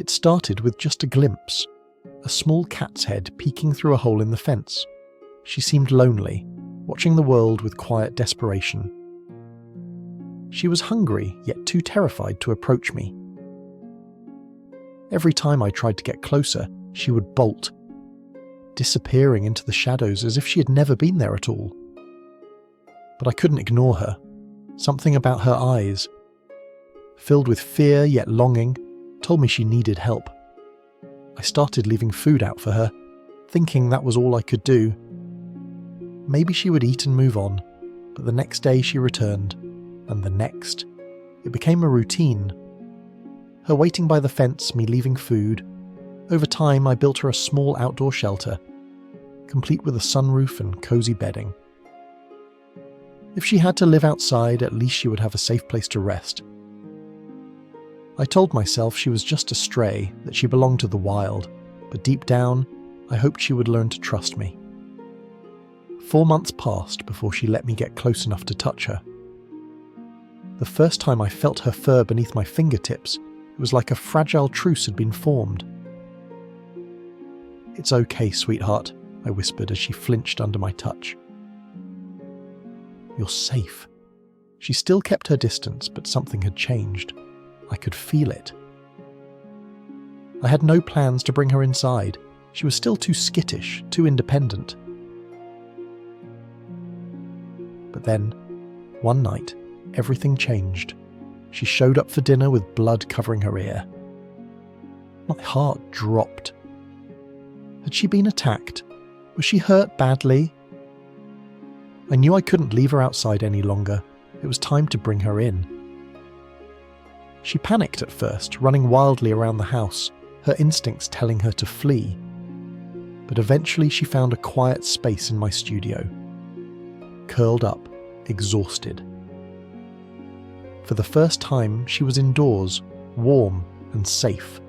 It started with just a glimpse, a small cat's head peeking through a hole in the fence. She seemed lonely, watching the world with quiet desperation. She was hungry, yet too terrified to approach me. Every time I tried to get closer, she would bolt, disappearing into the shadows as if she had never been there at all. But I couldn't ignore her. Something about her eyes, filled with fear yet longing, told me she needed help. I started leaving food out for her, thinking that was all I could do. Maybe she would eat and move on, but the next day she returned, and the next. It became a routine. Her waiting by the fence, me leaving food. Over time, I built her a small outdoor shelter, complete with a sunroof and cozy bedding. If she had to live outside, at least she would have a safe place to rest. I told myself she was just a stray, that she belonged to the wild, but deep down, I hoped she would learn to trust me. 4 months passed before she let me get close enough to touch her. The first time I felt her fur beneath my fingertips, it was like a fragile truce had been formed. "It's okay, sweetheart," I whispered as she flinched under my touch. "You're safe." She still kept her distance, but something had changed. I could feel it. I had no plans to bring her inside. She was still too skittish, too independent. But then, one night, everything changed. She showed up for dinner with blood covering her ear. My heart dropped. Had she been attacked? Was she hurt badly? I knew I couldn't leave her outside any longer. It was time to bring her in. She panicked at first, running wildly around the house, her instincts telling her to flee. But eventually she found a quiet space in my studio, curled up, exhausted. For the first time, she was indoors, warm and safe.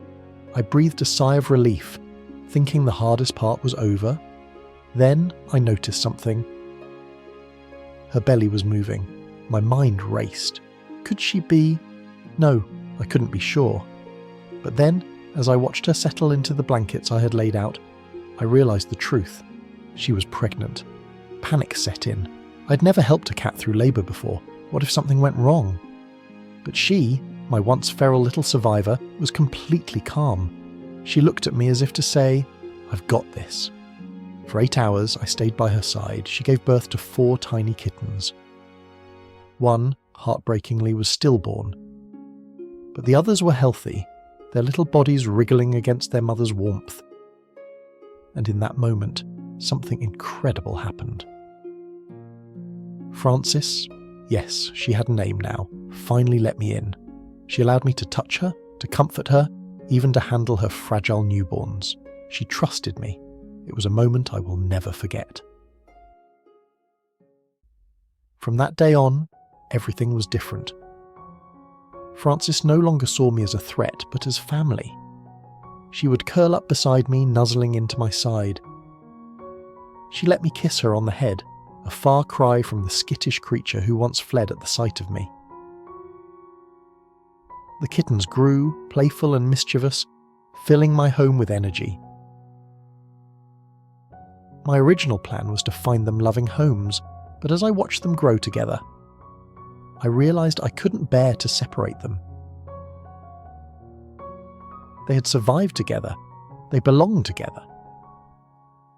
I breathed a sigh of relief, thinking the hardest part was over. Then I noticed something. Her belly was moving. My mind raced. Could she be? No, I couldn't be sure. But then, as I watched her settle into the blankets I had laid out, I realised the truth. She was pregnant. Panic set in. I'd never helped a cat through labour before. What if something went wrong? But she, my once feral little survivor, was completely calm. She looked at me as if to say, "I've got this." For 8 hours, I stayed by her side. She gave birth to 4 tiny kittens. One, heartbreakingly, was stillborn. But the others were healthy, their little bodies wriggling against their mother's warmth. And in that moment, something incredible happened. Frances, yes, she had a name now, finally let me in. She allowed me to touch her, to comfort her, even to handle her fragile newborns. She trusted me. It was a moment I will never forget. From that day on, everything was different. Frances no longer saw me as a threat, but as family. She would curl up beside me, nuzzling into my side. She let me kiss her on the head, a far cry from the skittish creature who once fled at the sight of me. The kittens grew, playful and mischievous, filling my home with energy. My original plan was to find them loving homes, but as I watched them grow together, I realised I couldn't bear to separate them. They had survived together. They belonged together.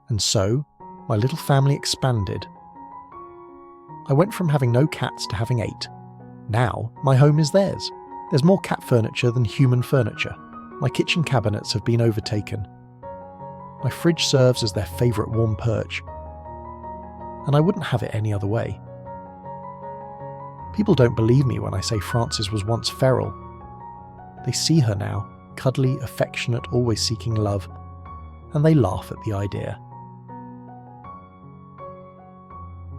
And so, my little family expanded. I went from having no cats to having 8. Now, my home is theirs. There's more cat furniture than human furniture. My kitchen cabinets have been overtaken. My fridge serves as their favourite warm perch. And I wouldn't have it any other way. People don't believe me when I say Frances was once feral. They see her now, cuddly, affectionate, always seeking love, and they laugh at the idea.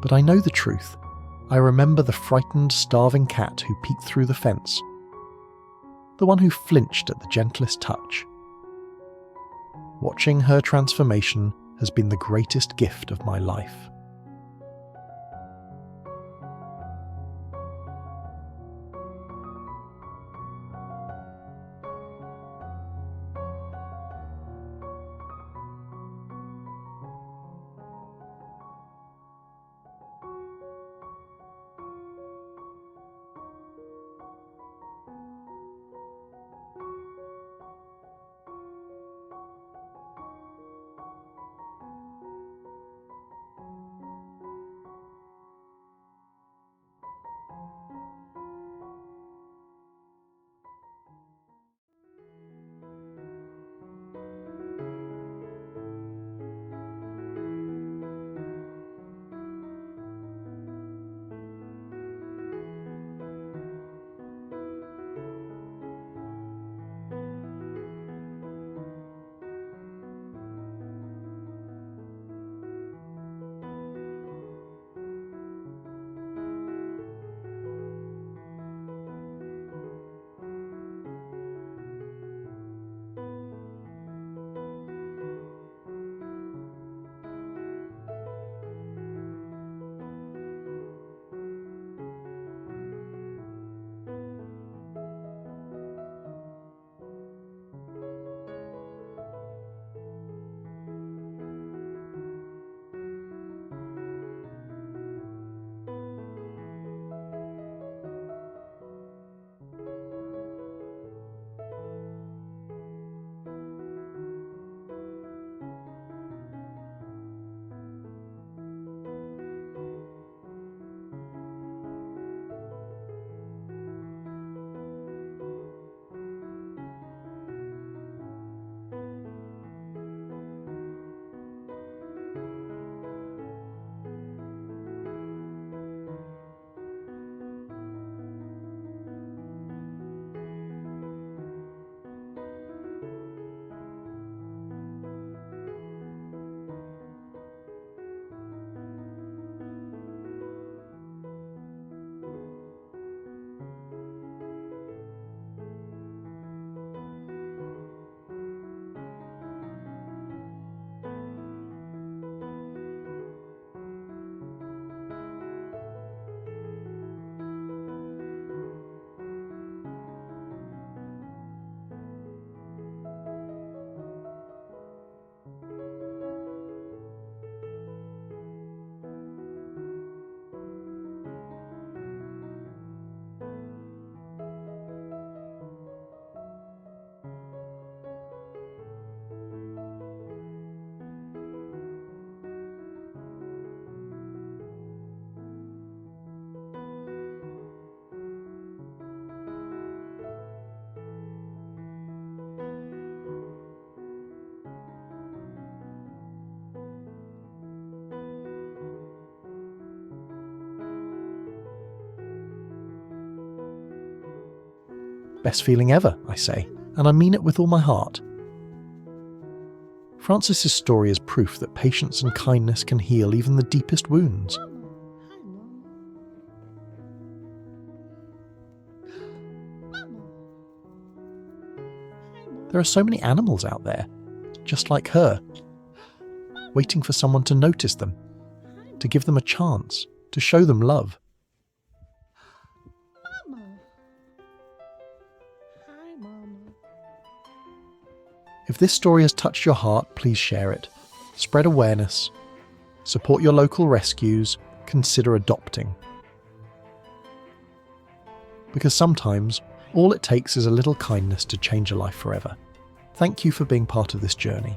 But I know the truth. I remember the frightened, starving cat who peeked through the fence. The one who flinched at the gentlest touch. Watching her transformation has been the greatest gift of my life. Best feeling ever, I say, and I mean it with all my heart. Frances's story is proof that patience and kindness can heal even the deepest wounds. There are so many animals out there, just like her, waiting for someone to notice them, to give them a chance, to show them love. If this story has touched your heart, please share it. Spread awareness. Support your local rescues. Consider adopting. Because sometimes, all it takes is a little kindness to change a life forever. Thank you for being part of this journey.